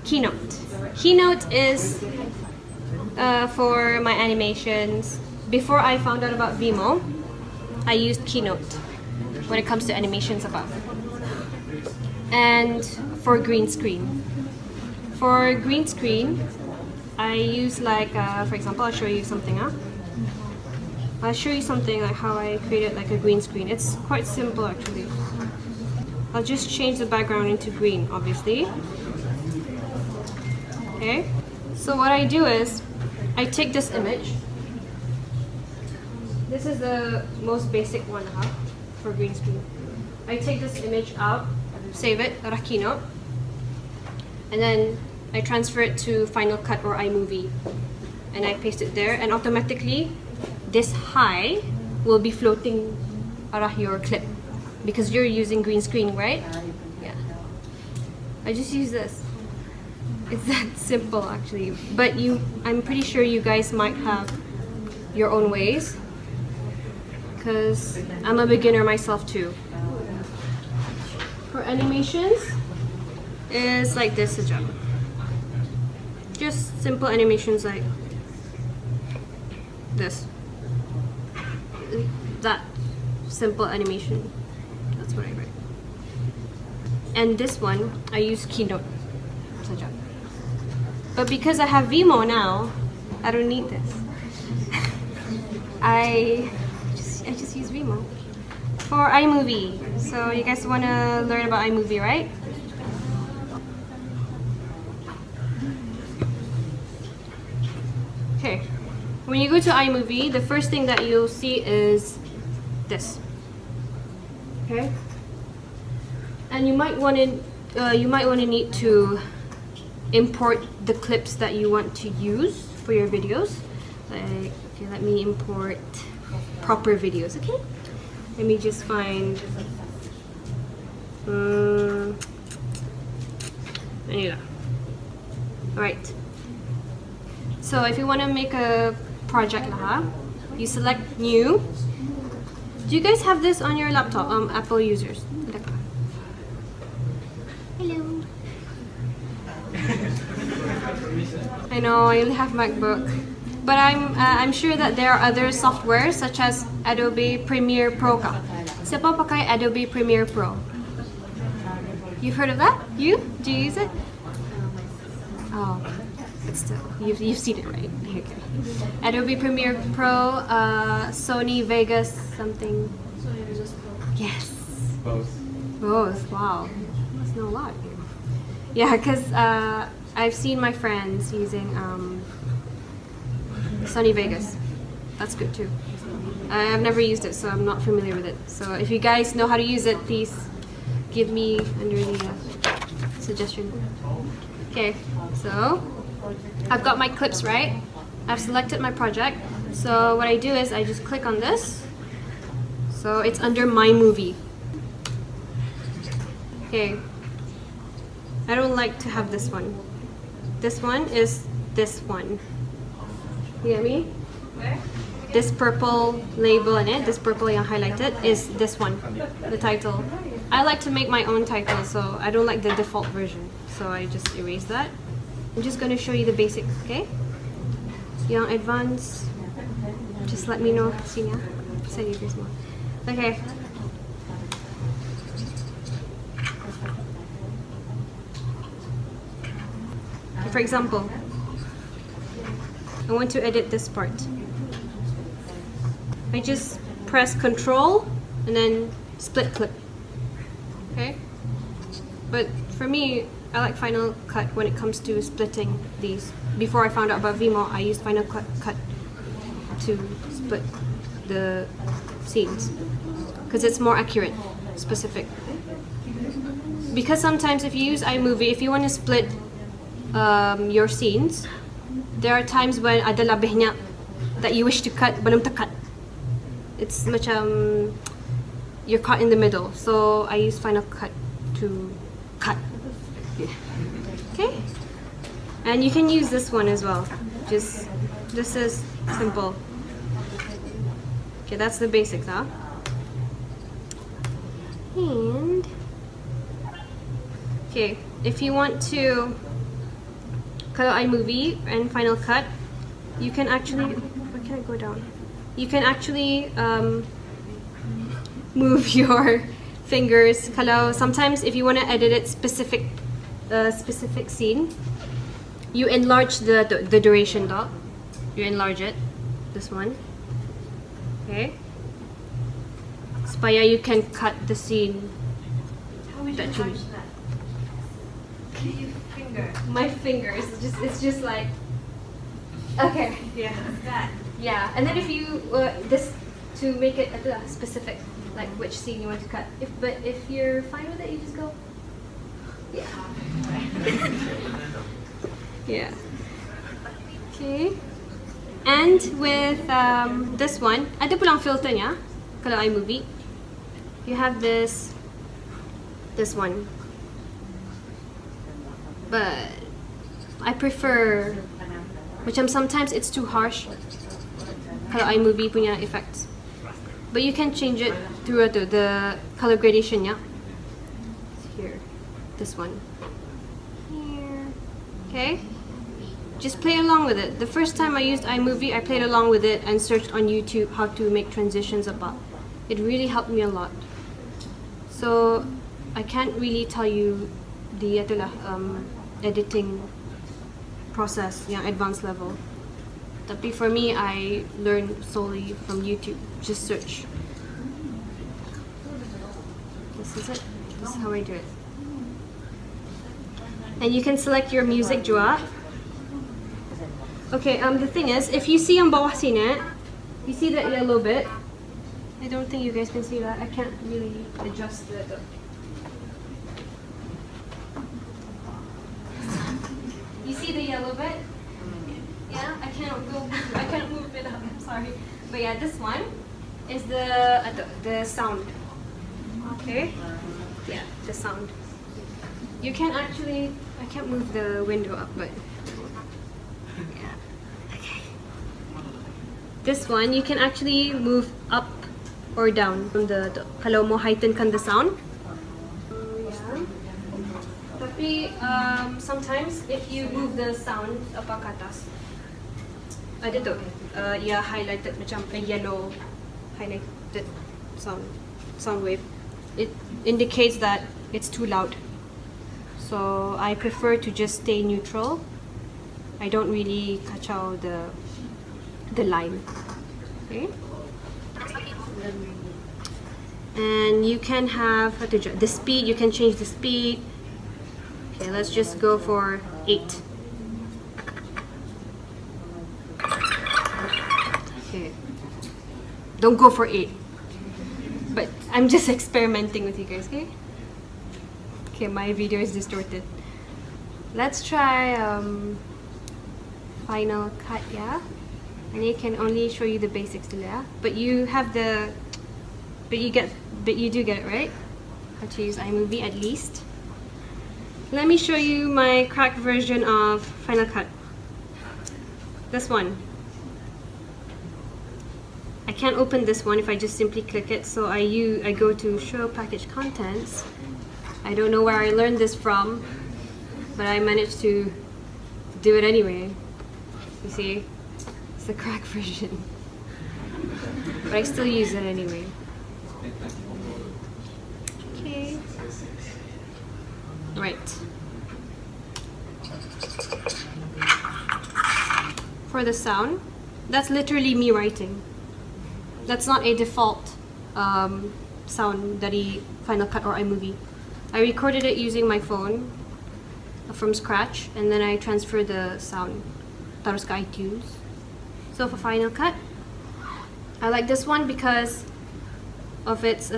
Keynote. Keynote is for my animations. Before I found out about Vimo, I used Keynote when it comes to animations above. And for green screen. For green screen, I use like, for example, I'll show you something. I'll show you something like how I created like a green screen. It's quite simple actually. I'll just change the background into green, obviously. Okay. So what I do is, I take this image. This is the most basic one for green screen. I take this image out, save it, Keynote, and then I transfer it to Final Cut or iMovie, and I paste it there, and automatically this high will be floating your clip because you're using green screen, right? Yeah. I just use this. It's that simple actually, but I'm pretty sure you guys might have your own ways because I'm a beginner myself too. For animations, is like this job. Just simple animations like this. That simple animation. That's what I write. And this one, I use Keynote. But because I have Vimo now, I don't need this. I just use Vimo. For iMovie. So you guys want to learn about iMovie, right? Okay. When you go to iMovie, the first thing that you'll see is this. Okay? And you might want to need to import the clips that you want to use for your videos. Like, okay, let me import proper videos, okay? Let me just find Alright. So if you want to make a project you select new. Do you guys have this on your laptop, Apple users? Hello. I know I only have MacBook, but I'm sure that there are other softwares such as Adobe Premiere Pro. Siapa pakai Adobe Premiere Pro? You've heard of that? You? Do you use it? Oh, but still, you've seen it, right? Okay. Adobe Premiere Pro, Sony Vegas something. Yes. Both. Both. Wow. You must know a lot. Yeah, because I've seen my friends using Sony Vegas. That's good too. I've never used it, so I'm not familiar with it. So if you guys know how to use it, please give me under the suggestion. Okay, so I've got my clips, right? I've selected my project. So what I do is I just click on this. So it's under My Movie. Okay. I don't like to have this one. This one is this one. You get me? This purple label in it, this purple yang highlighted, is this one, the title. I like to make my own title, so I don't like the default version. So I just erase that. I'm just going to show you the basics, okay? Yang advanced, just let me know. Sini ya, saya erase more. Okay. For example, I want to edit this part. I just press Control and then split clip. Okay? But for me, I like Final Cut when it comes to splitting these. Before I found out about Vimo, I used Final Cut to split the scenes because it's more accurate, specific. Because sometimes if you use iMovie, if you want to split your scenes, there are times when ada labihnya that you wish to cut, belum tercut. It's macam you're caught in the middle. So I use Final Cut to cut. Okay? And you can use this one as well. Just, this is simple. Okay, that's the basics, huh? And, okay. if you want to kalau iMovie and Final Cut, you can actually, where can I go down? You can actually move your fingers. Kalau sometimes if you want to edit it specific scene, you enlarge the duration dot. You enlarge it, this one. Okay. Supaya you can cut the scene. How would you that you enlarge that? Your finger. My fingers. It's just like. Okay. Yeah. That. Yeah. And then if you this to make it specific, like which scene you want to cut. But if you're fine with it, you just go. Yeah. Yeah. Okay. And with this one, ada pulang filter nya. Kalau iMovie, you have this one. But I prefer, sometimes it's too harsh. Kalau iMovie punya effects. But you can change it through the color gradation, yeah. Here, this one. Here. Okay. Just play along with it. The first time I used iMovie, I played along with it and searched on YouTube how to make transitions about. It really helped me a lot. So I can't really tell you the editing process, yang advanced level. Tapi for me, I learned solely from YouTube. Just search. This is it. This is how I do it. And you can select your music juga. Okay, the thing is, if you see on bawah sini, you see that yellow bit. I don't think you guys can see that. I can't really adjust the You see the yellow bit? Yeah, I can't move it up. I'm sorry. But yeah, this one is the sound. Okay. Yeah, the sound. You can actually. I can't move the window up, but. This one, you can actually move up or down from the kalau mo heighten kan the sound. Yeah. Tapi sometimes if you move the sound apa ke atas, ada tu, ia highlighted macam a yellow highlighted sound wave. It indicates that it's too loud. So I prefer to just stay neutral. I don't really kacau the line. Okay. And you can have the speed, you can change the speed. Okay, let's just go for 8. Okay. Don't go for 8. But I'm just experimenting with you guys, okay? Okay, my video is distorted. Let's try Final Cut, yeah? And it can only show you the basics today, yeah? But you do get it, right? How to use iMovie at least. Let me show you my cracked version of Final Cut. This one. I can't open this one if I just simply click it, so I go to show package contents. I don't know where I learned this from, but I managed to do it anyway. You see? The crack version, but I still use it anyway. Okay, right. For the sound, that's literally me writing. That's not a default sound dari Final Cut or iMovie. I recorded it using my phone from scratch, and then I transfer the sound taruh ke iTunes. So for Final Cut, I like this one because of its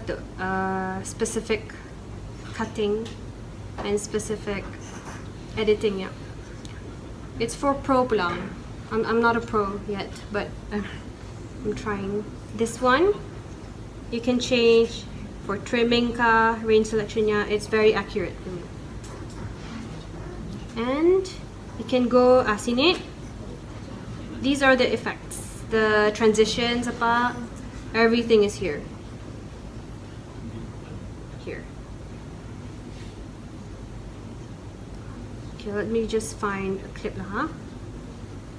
specific cutting and specific editing. Yeah, it's for pro lang. I'm not a pro yet, but I'm trying. This one, you can change for trimming ka, range selection. Yeah, it's very accurate for me. And you can go sini. These are the effects, the transitions, everything is here. Here. Okay, let me just find a clip lah, huh?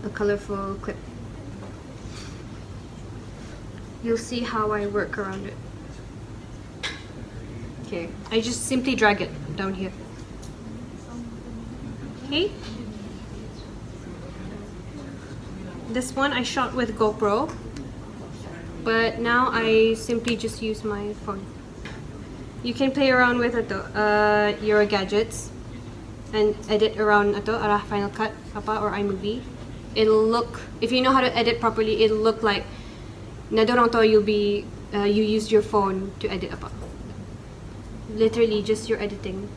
A colorful clip. You'll see how I work around it. Okay, I just simply drag it down here. Okay. This one I shot with GoPro, but now I simply just use my phone. You can play around with your gadgets and edit around arah Final Cut or iMovie. It'll look, if you know how to edit properly, it'll look like na dorang tahu you used your phone to edit apa. Literally just your editing.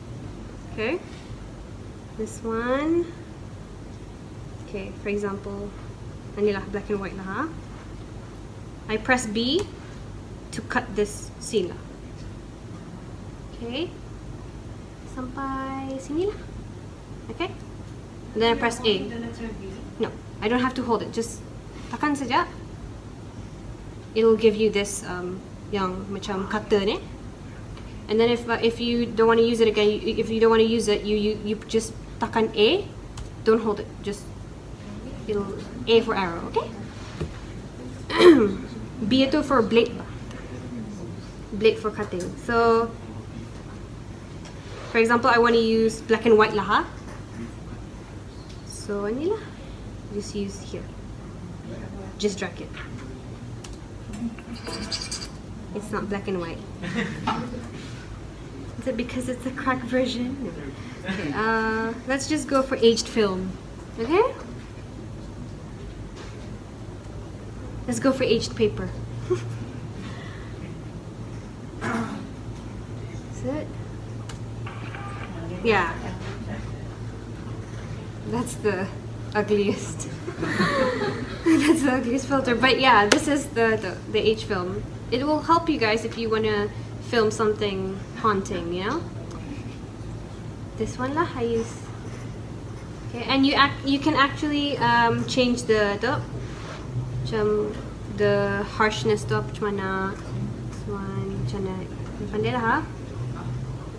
Okay. This one. Okay, for example, anilah black and white lah, huh? I press B to cut this scene lah. Okay. Sampai sini lah. Okay. And then I press A. No, I don't have to hold it. Just tekan saja. It'll give you this yang macam cutter ni. And then if you don't want to use it again, if you don't want to use it, you just tekan A. Don't hold it. Just it'll A for arrow. Okay. B itu for blade. Blade for cutting. So, for example, I want to use black and white lah, huh? So inilah. Just use here. Just drag it. It's not black and white. Is it because it's a cracked version? Okay, let's just go for aged film. Okay? Let's go for aged paper. Is it? Yeah. That's the ugliest. That's the ugliest filter. But yeah, this is the H film. It will help you guys if you want to film something haunting, you know? This one lah I use. Okay, and you can actually change the harshness to macam mana. This one macam mana. Pandai lah, ha?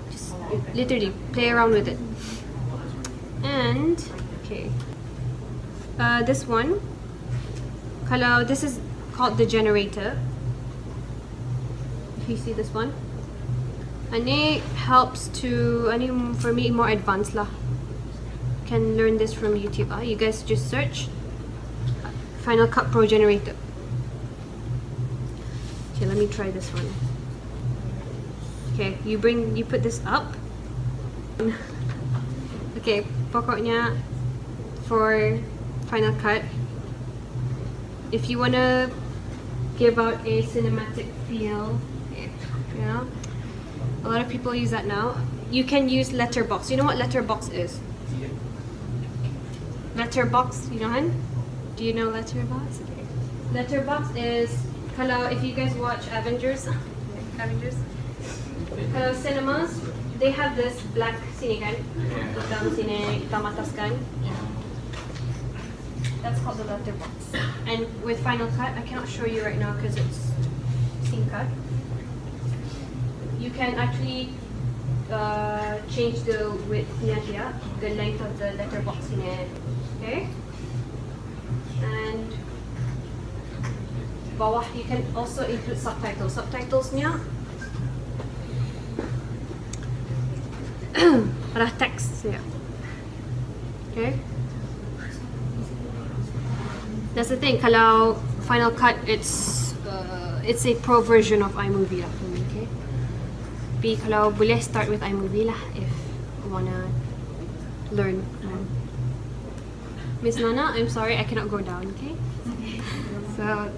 Just literally play around with it. And okay. This one, kalau this is called the generator. If you see this one, and it helps to, for me more advanced lah. Can learn this from YouTube. You guys just search Final Cut Pro generator. Okay, let me try this one. Okay, you put this up. Okay, pokoknya for Final Cut, if you wanna give out a cinematic feel, you know, a lot of people use that now. You can use letterbox. You know what letterbox is? Letterbox, you know, Han? Do you know letterbox? Okay. Letterbox is kalau if you guys watch Avengers, kalau cinemas, they have this black sini kan, hitam sini, hitam atas kan. That's called the letterbox. And with Final Cut, I cannot show you right now because it's scene cut. You can actually change the width here, the length of the letterbox in it. Okay? And bawah, you can also include subtitles. Subtitles niya ada text here. Okay? That's the thing. Kalau Final Cut, it's a pro version of iMovie lah for me. Okay. Tapi kalau boleh start with iMovie lah if you wanna learn. Miss Nana, I'm sorry I cannot go down. Okay. So.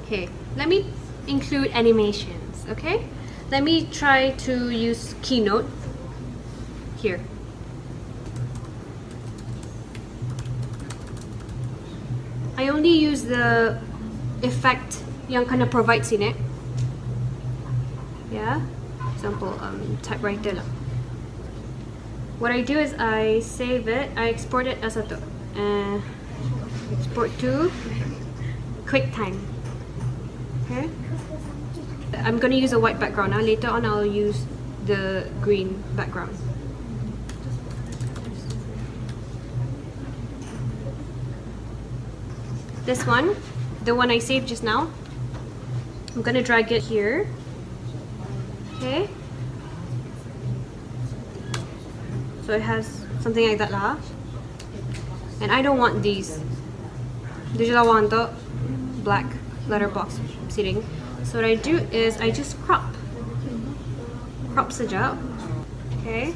Okay. Let me include animations. Okay. Let me try to use Keynote. Here. I only use the effect yang kena provide sini. Yeah. Example, typewriter lah. What I do is I save it. I export it as a export to QuickTime. Okay. I'm gonna use a white background now. Later on, I'll use the green background. This one, the one I saved just now, I'm gonna drag it here. Okay. So it has something like that lah. And I don't want these. Did you want the black letterbox seating? So what I do is I just crop saja. Okay.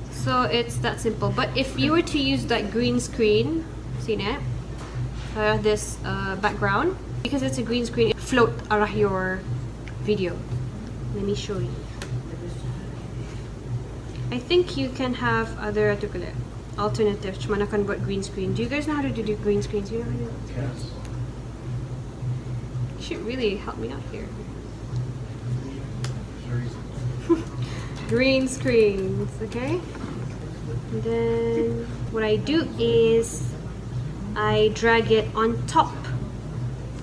So it's that simple. But if you were to use that green screen, seen it? This background, because it's a green screen, it float arah your video. Let me show you. I think you can have other alternatives. Mana kan buat green screen. Do you guys know how to do green screens? You know how to do it? Yes. You should really help me out here. Green screens, okay? And then what I do is I drag it on top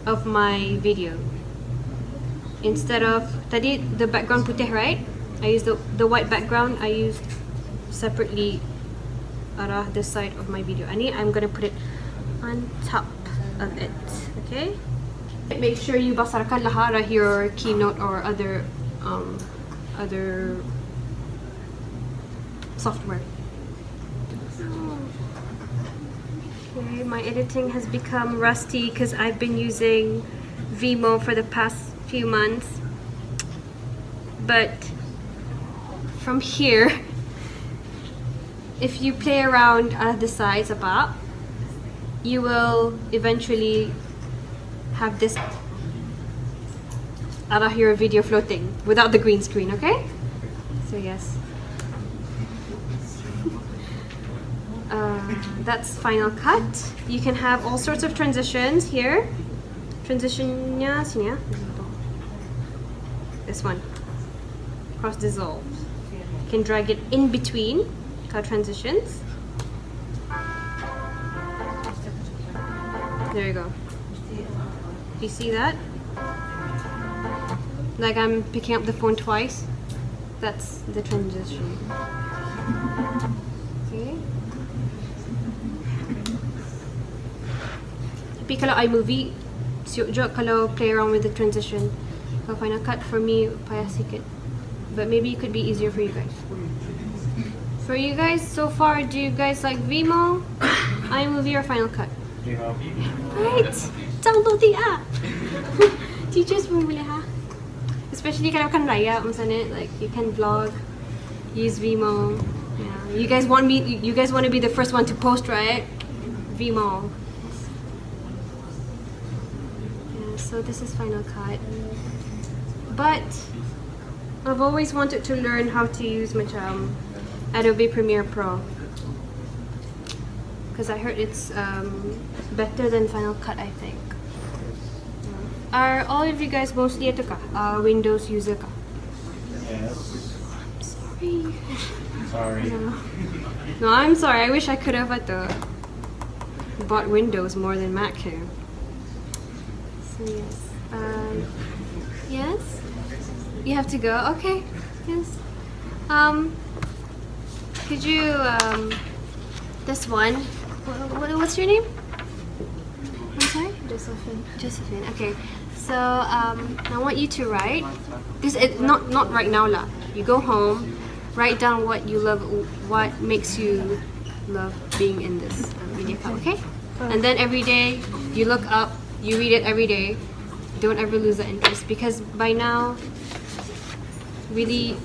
of my video. Instead of tadi the background putih, right? I use the white background. I used separately arah this side of my video. I'm gonna put it on top of it. Okay. Make sure you basarkan lah arah your Keynote or other software. Okay, my editing has become rusty because I've been using Vimo for the past few months. But from here, if you play around at the sides about, you will eventually have this arah your video floating without the green screen, okay? So yes. That's Final Cut. You can have all sorts of transitions here. Transitionnya sini ya. This one. Cross dissolve. You can drag it in between cut transitions. There you go. You see that? Like I'm picking up the phone twice. That's the transition. Okay. Tapi kalau iMovie, siuk je kalau play around with the transition. Kalau Final Cut for me payah sikit. But maybe it could be easier for you guys. For you guys, so far, do you guys like Vimo, iMovie, or Final Cut? Vimo. Right! Download the app! Teachers pun boleh ha? Especially kalau kan raya, misalnya, like you can vlog, use Vimo. Yeah. You guys want to be the first one to post, right? Vimo. So this is Final Cut. But I've always wanted to learn how to use macam Adobe Premiere Pro, because I heard it's better than Final Cut, I think. Are all of you guys mostly Windows user ka? Yes. Sorry. Sorry. No, I'm sorry. I wish I could have bought Windows more than Mac here. So yes. Yes? You have to go? Okay. Yes. Could you, this one, what's your name? I'm sorry? Josephine. Josephine. Okay. So, I want you to write, this is not right now lah. You go home, write down what you love, what makes you love being in this media club, okay? And then every day, you look up, you read it every day. Don't ever lose the interest, because by now, really,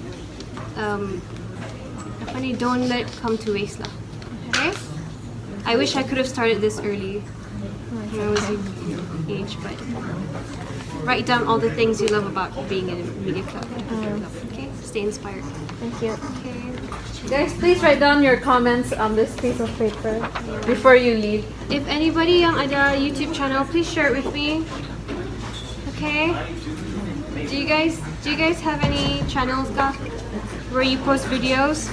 don't let it come to waste lah. Okay? I wish I could have started this early when I was your age, but write down all the things you love about being in a media club. Okay? Stay inspired. Thank you. Okay. Guys, please write down your comments on this piece of paper before you leave. If anybody yang ada YouTube channel, please share it with me. Okay? Do you guys have any channels where you post videos?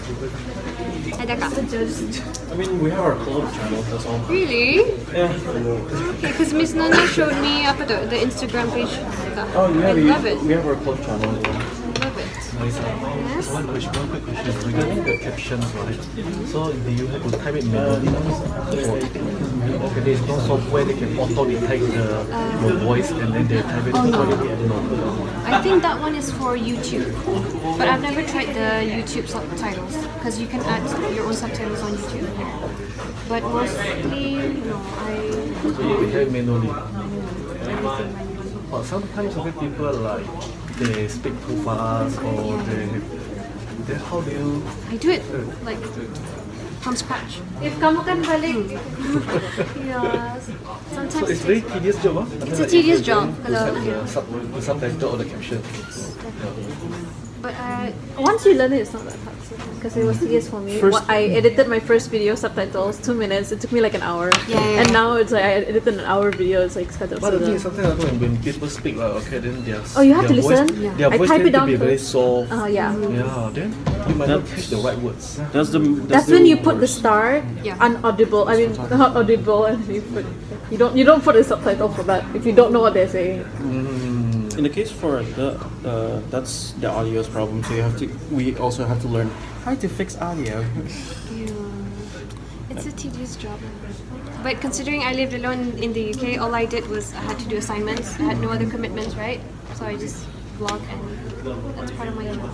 Ada kah? I mean, we have our club channel, that's all. Really? Yeah. Because Miss Nana showed me apa tu, the Instagram page. Oh, yeah, I love it. we have our club channel as well. I love it. Yes. So one quick question regarding the captions, right? So do you have to type it manually? Okay, there's no software that can auto detect your voice and then they type it. No. I think that one is for YouTube, but I've never tried the YouTube subtitles because you can add your own subtitles on YouTube. But mostly, no, So you type manually. everything manually. But sometimes people like they speak too fast or then how do you? I do it like from scratch. If kamu kan balik, Yeah, So sometimes it's very tedious job, huh? it's a tedious job. Kalau, The subtitle or the caption. but once you learn it, it's not that hard. Because it was tedious for me. I edited my first video subtitles 2 minutes. It took me like an hour. Yeah. And now it's like I edited an hour video. It's like But the thing is, sometimes when people speak, like, okay, then their Oh, you have to their voice, listen? Yeah. Their I voice type tend it to down be very first. soft. Yeah. Yeah, then you might not catch the right words. That's when you put the star Yeah. unaudible. I mean, not audible, and you don't put a subtitle for that if you don't know what they're saying. In the case for that's the audio's problem. So we also have to learn how to fix audio. it's a tedious job. But considering I lived alone in the UK, all I did was I had to do assignments. I had no other commitments, right? So I just vlog, and that's part of my job.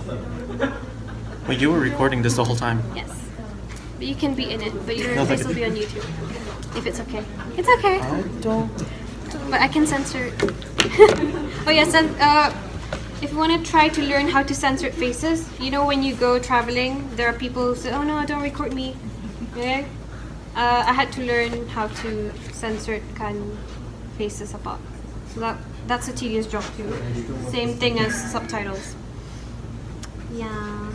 But you were recording this the whole time. Yes. But you can be in it, but thank this will you. be on YouTube. If it's okay. It's okay. I don't. But I can censor it. Oh yes, and if you want to try to learn how to censor faces, you know when you go traveling, there are people who say, "Oh no, don't record me." Okay? I had to learn how to censor faces apa. So that's a tedious job too. Same thing as subtitles. Yeah.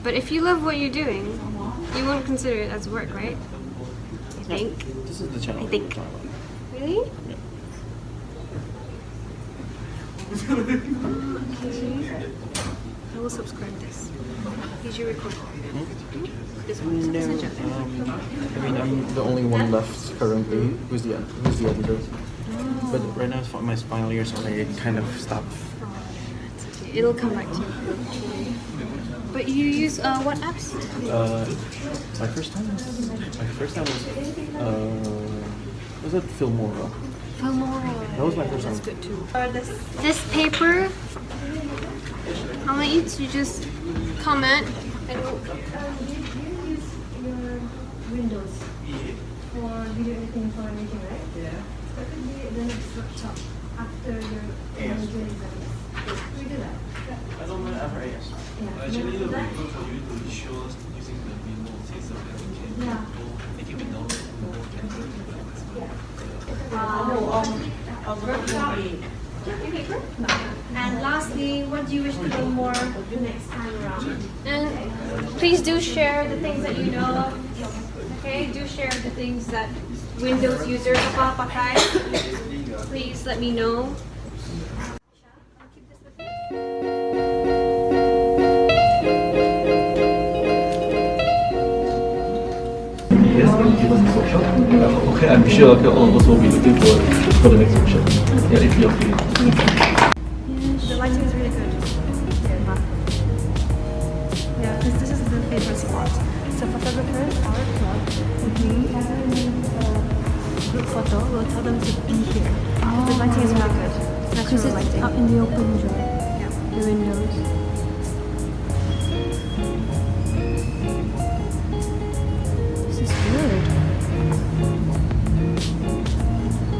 But if you love what you're doing, you won't consider it as work, right? I think. This is the channel. I think. Really? Okay. I will subscribe this. Here's your record. This one is I mean, I'm the only one left currently. Who's the editor? But right now it's my final year, so I kind of stopped. It'll come back to you. But you use what apps? My first time was it Filmora? Filmora. That was my first That's time. good too. This paper, I want you to just comment and Windows for video editing for anything, right? Yeah. That could be the next workshop after your manager exams. We do that. I don't mind ever, yes. Yeah. Actually, the way for you to show us using the window system that we can Yeah. making it down. And lastly, what do you wish to learn more next time around? And please do share the things that you know. Okay, do share the things that Windows users pakai. Please let me know. Yes, can you give us a workshop? Okay, I'm sure all of us will be looking for the next workshop. Yeah, if you're free. The lighting is really good. Yeah, because this is the favorite spot. So photographers, our club, group photo, we'll tell them to be here. The lighting is really good. It's natural lighting. Out in the open, Yeah. the windows. This is good.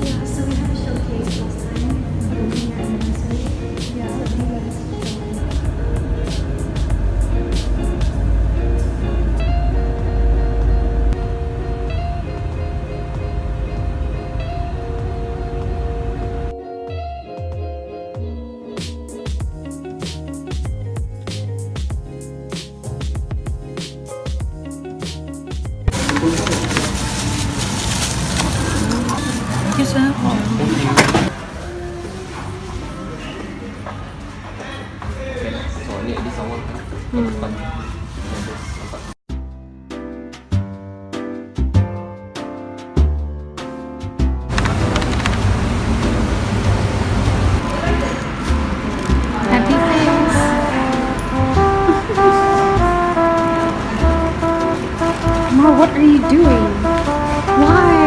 Yeah, so we had a showcase last time. In your anniversary. Yeah. What are you doing? Why?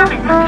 Okay.